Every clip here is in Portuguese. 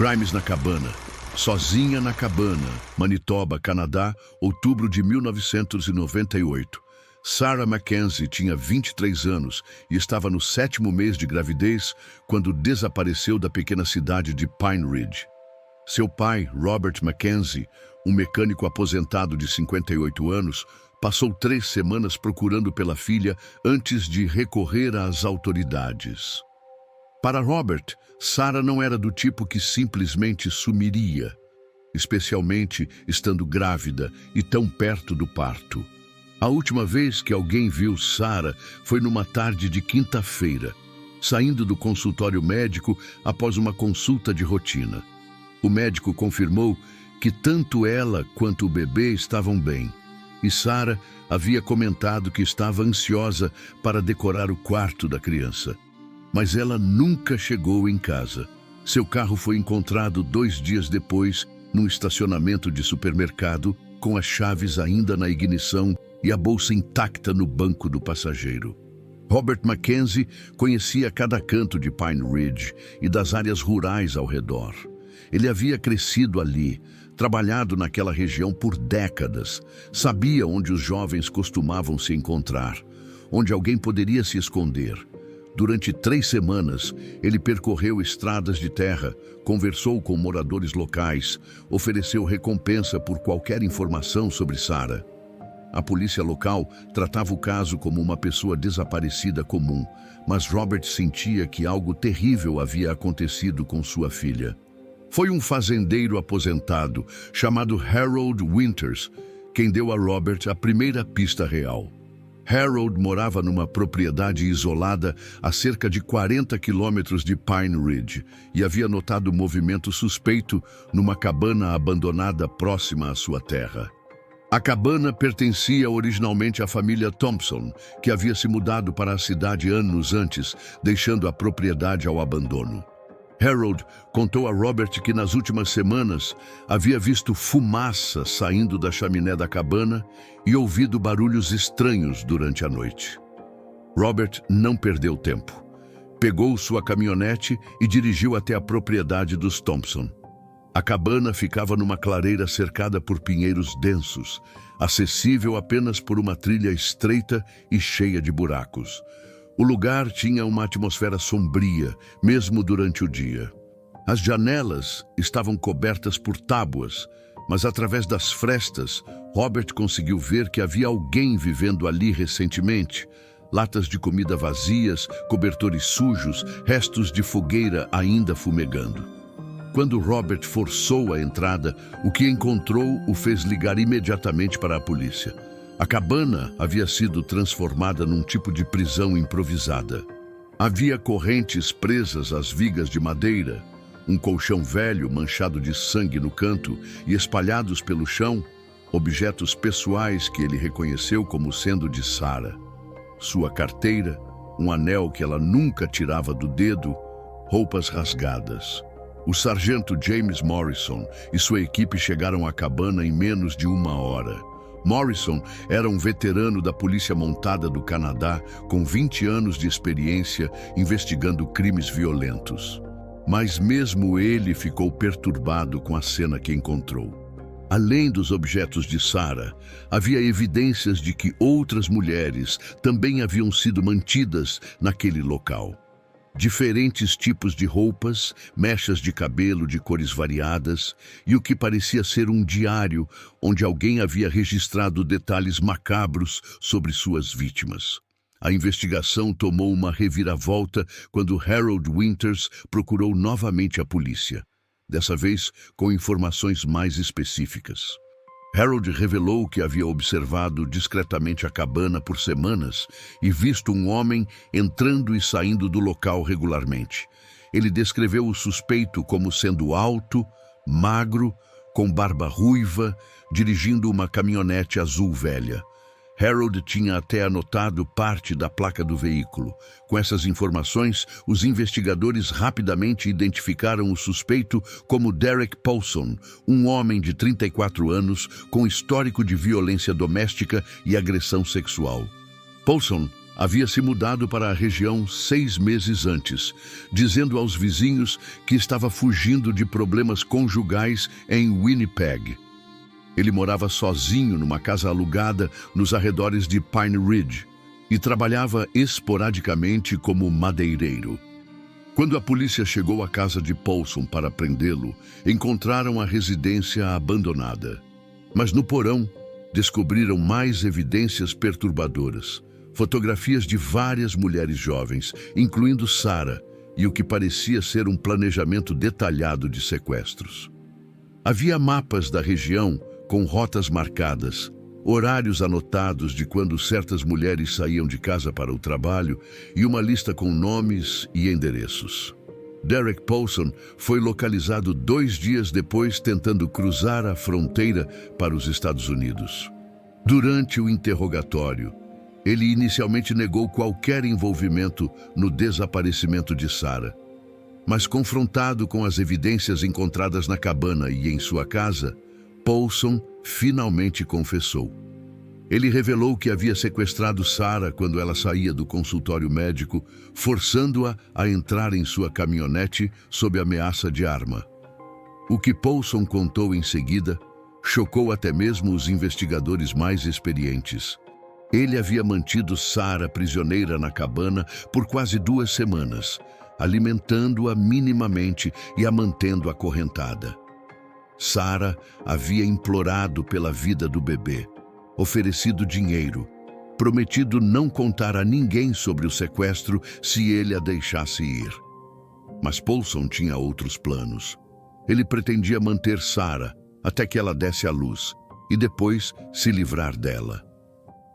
Crimes na Cabana. Sozinha na Cabana, Manitoba, Canadá, outubro de 1998. Sarah Mackenzie tinha 23 anos e estava no 7º mês de gravidez quando desapareceu da pequena cidade de Pine Ridge. Seu pai, Robert Mackenzie, um mecânico aposentado de 58 anos, passou 3 semanas procurando pela filha antes de recorrer às autoridades. Para Robert, Sarah não era do tipo que simplesmente sumiria, especialmente estando grávida e tão perto do parto. A última vez que alguém viu Sarah foi numa tarde de quinta-feira, saindo do consultório médico após uma consulta de rotina. O médico confirmou que tanto ela quanto o bebê estavam bem, e Sarah havia comentado que estava ansiosa para decorar o quarto da criança. Mas ela nunca chegou em casa. Seu carro foi encontrado 2 dias depois, num estacionamento de supermercado, com as chaves ainda na ignição e a bolsa intacta no banco do passageiro. Robert Mackenzie conhecia cada canto de Pine Ridge e das áreas rurais ao redor. Ele havia crescido ali, trabalhado naquela região por décadas, sabia onde os jovens costumavam se encontrar, onde alguém poderia se esconder. Durante 3 semanas, ele percorreu estradas de terra, conversou com moradores locais, ofereceu recompensa por qualquer informação sobre Sarah. A polícia local tratava o caso como uma pessoa desaparecida comum, mas Robert sentia que algo terrível havia acontecido com sua filha. Foi um fazendeiro aposentado, chamado Harold Winters, quem deu a Robert a primeira pista real. Harold morava numa propriedade isolada a cerca de 40 quilômetros de Pine Ridge e havia notado movimento suspeito numa cabana abandonada próxima à sua terra. A cabana pertencia originalmente à família Thompson, que havia se mudado para a cidade anos antes, deixando a propriedade ao abandono. Harold contou a Robert que nas últimas semanas havia visto fumaça saindo da chaminé da cabana e ouvido barulhos estranhos durante a noite. Robert não perdeu tempo. Pegou sua caminhonete e dirigiu até a propriedade dos Thompson. A cabana ficava numa clareira cercada por pinheiros densos, acessível apenas por uma trilha estreita e cheia de buracos. O lugar tinha uma atmosfera sombria, mesmo durante o dia. As janelas estavam cobertas por tábuas, mas através das frestas, Robert conseguiu ver que havia alguém vivendo ali recentemente. Latas de comida vazias, cobertores sujos, restos de fogueira ainda fumegando. Quando Robert forçou a entrada, o que encontrou o fez ligar imediatamente para a polícia. A cabana havia sido transformada num tipo de prisão improvisada. Havia correntes presas às vigas de madeira, um colchão velho manchado de sangue no canto e espalhados pelo chão, objetos pessoais que ele reconheceu como sendo de Sarah. Sua carteira, um anel que ela nunca tirava do dedo, roupas rasgadas. O sargento James Morrison e sua equipe chegaram à cabana em menos de 1 hora. Morrison era um veterano da Polícia Montada do Canadá com 20 anos de experiência investigando crimes violentos. Mas mesmo ele ficou perturbado com a cena que encontrou. Além dos objetos de Sarah, havia evidências de que outras mulheres também haviam sido mantidas naquele local. Diferentes tipos de roupas, mechas de cabelo de cores variadas e o que parecia ser um diário onde alguém havia registrado detalhes macabros sobre suas vítimas. A investigação tomou uma reviravolta quando Harold Winters procurou novamente a polícia, dessa vez com informações mais específicas. Harold revelou que havia observado discretamente a cabana por semanas e visto um homem entrando e saindo do local regularmente. Ele descreveu o suspeito como sendo alto, magro, com barba ruiva, dirigindo uma caminhonete azul velha. Harold tinha até anotado parte da placa do veículo. Com essas informações, os investigadores rapidamente identificaram o suspeito como Derek Paulson, um homem de 34 anos com histórico de violência doméstica e agressão sexual. Paulson Havia se mudado para a região 6 meses antes, dizendo aos vizinhos que estava fugindo de problemas conjugais em Winnipeg. Ele morava sozinho numa casa alugada nos arredores de Pine Ridge e trabalhava esporadicamente como madeireiro. Quando a polícia chegou à casa de Paulson para prendê-lo, encontraram a residência abandonada. Mas no porão, descobriram mais evidências perturbadoras. Fotografias de várias mulheres jovens, incluindo Sarah, e o que parecia ser um planejamento detalhado de sequestros. Havia mapas da região com rotas marcadas, horários anotados de quando certas mulheres saíam de casa para o trabalho e uma lista com nomes e endereços. Derek Paulson foi localizado 2 dias depois tentando cruzar a fronteira para os Estados Unidos. Durante o interrogatório, ele inicialmente negou qualquer envolvimento no desaparecimento de Sarah. Mas confrontado com as evidências encontradas na cabana e em sua casa, Paulson finalmente confessou. Ele revelou que havia sequestrado Sarah quando ela saía do consultório médico, forçando-a a entrar em sua caminhonete sob ameaça de arma. O que Paulson contou em seguida chocou até mesmo os investigadores mais experientes. Ele havia mantido Sarah prisioneira na cabana por quase 2 semanas, alimentando-a minimamente e a mantendo acorrentada. Sarah havia implorado pela vida do bebê, oferecido dinheiro, prometido não contar a ninguém sobre o sequestro se ele a deixasse ir. Mas Paulson tinha outros planos. Ele pretendia manter Sarah até que ela desse à luz e depois se livrar dela.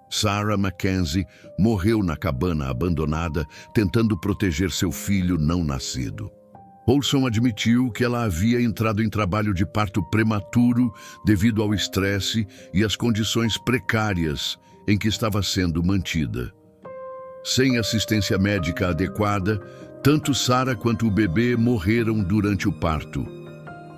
Sarah Mackenzie morreu na cabana abandonada, tentando proteger seu filho não nascido. Paulson admitiu que ela havia entrado em trabalho de parto prematuro devido ao estresse e às condições precárias em que estava sendo mantida. Sem assistência médica adequada, tanto Sarah quanto o bebê morreram durante o parto.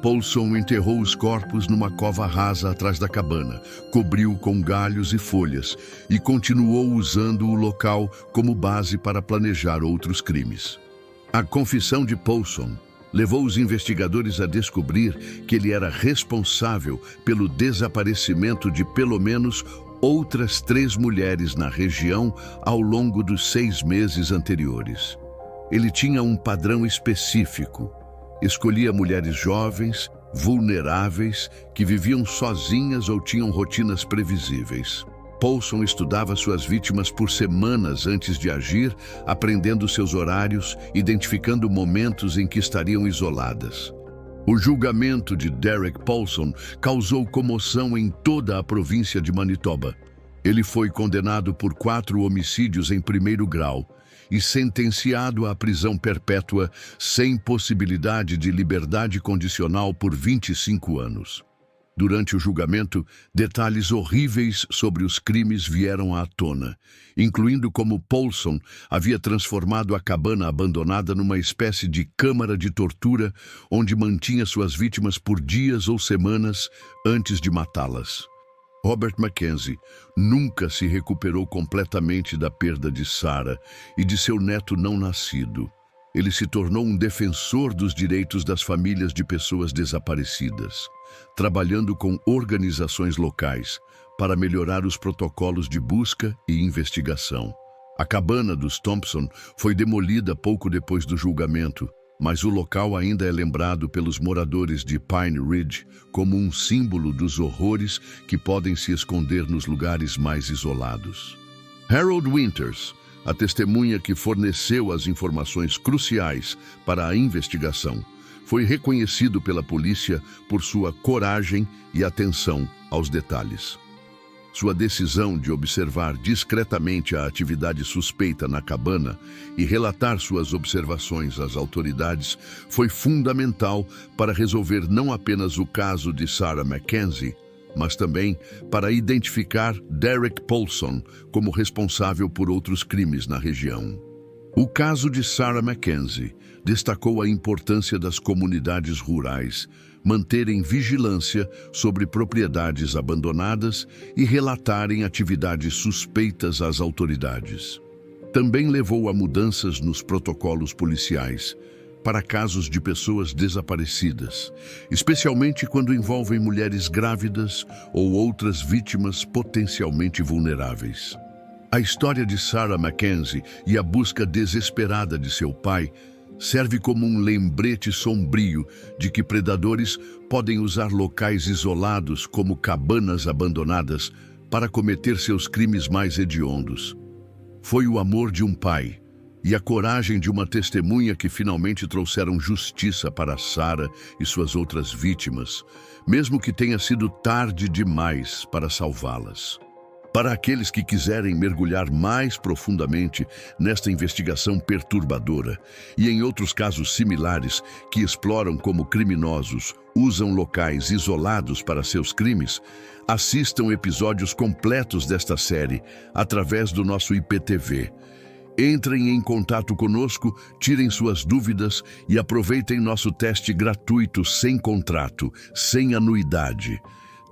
Paulson enterrou os corpos numa cova rasa atrás da cabana, cobriu com galhos e folhas e continuou usando o local como base para planejar outros crimes. A confissão de Paulson levou os investigadores a descobrir que ele era responsável pelo desaparecimento de pelo menos outras 3 mulheres na região ao longo dos 6 meses anteriores. Ele tinha um padrão específico. Escolhia mulheres jovens, vulneráveis, que viviam sozinhas ou tinham rotinas previsíveis. Paulson estudava suas vítimas por semanas antes de agir, aprendendo seus horários, identificando momentos em que estariam isoladas. O julgamento de Derek Paulson causou comoção em toda a província de Manitoba. Ele foi condenado por 4 homicídios em 1º grau e sentenciado à prisão perpétua sem possibilidade de liberdade condicional por 25 anos. Durante o julgamento, detalhes horríveis sobre os crimes vieram à tona, incluindo como Paulson havia transformado a cabana abandonada numa espécie de câmara de tortura onde mantinha suas vítimas por dias ou semanas antes de matá-las. Robert Mackenzie nunca se recuperou completamente da perda de Sarah e de seu neto não nascido. Ele se tornou um defensor dos direitos das famílias de pessoas desaparecidas, trabalhando com organizações locais para melhorar os protocolos de busca e investigação. A cabana dos Thompson foi demolida pouco depois do julgamento, mas o local ainda é lembrado pelos moradores de Pine Ridge como um símbolo dos horrores que podem se esconder nos lugares mais isolados. Harold Winters, a testemunha que forneceu as informações cruciais para a investigação, foi reconhecido pela polícia por sua coragem e atenção aos detalhes. Sua decisão de observar discretamente a atividade suspeita na cabana e relatar suas observações às autoridades foi fundamental para resolver não apenas o caso de Sarah Mackenzie, mas também para identificar Derek Paulson como responsável por outros crimes na região. O caso de Sarah Mackenzie destacou a importância das comunidades rurais manterem vigilância sobre propriedades abandonadas e relatarem atividades suspeitas às autoridades. Também levou a mudanças nos protocolos policiais para casos de pessoas desaparecidas, especialmente quando envolvem mulheres grávidas ou outras vítimas potencialmente vulneráveis. A história de Sarah Mackenzie e a busca desesperada de seu pai serve como um lembrete sombrio de que predadores podem usar locais isolados como cabanas abandonadas para cometer seus crimes mais hediondos. Foi o amor de um pai e a coragem de uma testemunha que finalmente trouxeram justiça para Sarah e suas outras vítimas, mesmo que tenha sido tarde demais para salvá-las. Para aqueles que quiserem mergulhar mais profundamente nesta investigação perturbadora e em outros casos similares que exploram como criminosos usam locais isolados para seus crimes, assistam episódios completos desta série através do nosso IPTV. Entrem em contato conosco, tirem suas dúvidas e aproveitem nosso teste gratuito sem contrato, sem anuidade.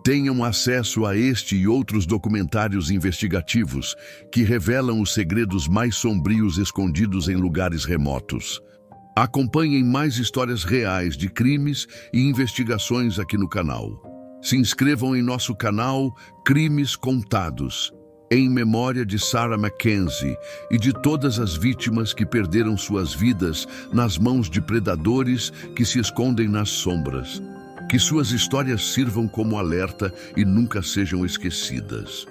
Tenham acesso a este e outros documentários investigativos que revelam os segredos mais sombrios escondidos em lugares remotos. Acompanhem mais histórias reais de crimes e investigações aqui no canal. Se inscrevam em nosso canal Crimes Contados, em memória de Sarah Mackenzie e de todas as vítimas que perderam suas vidas nas mãos de predadores que se escondem nas sombras. Que suas histórias sirvam como alerta e nunca sejam esquecidas.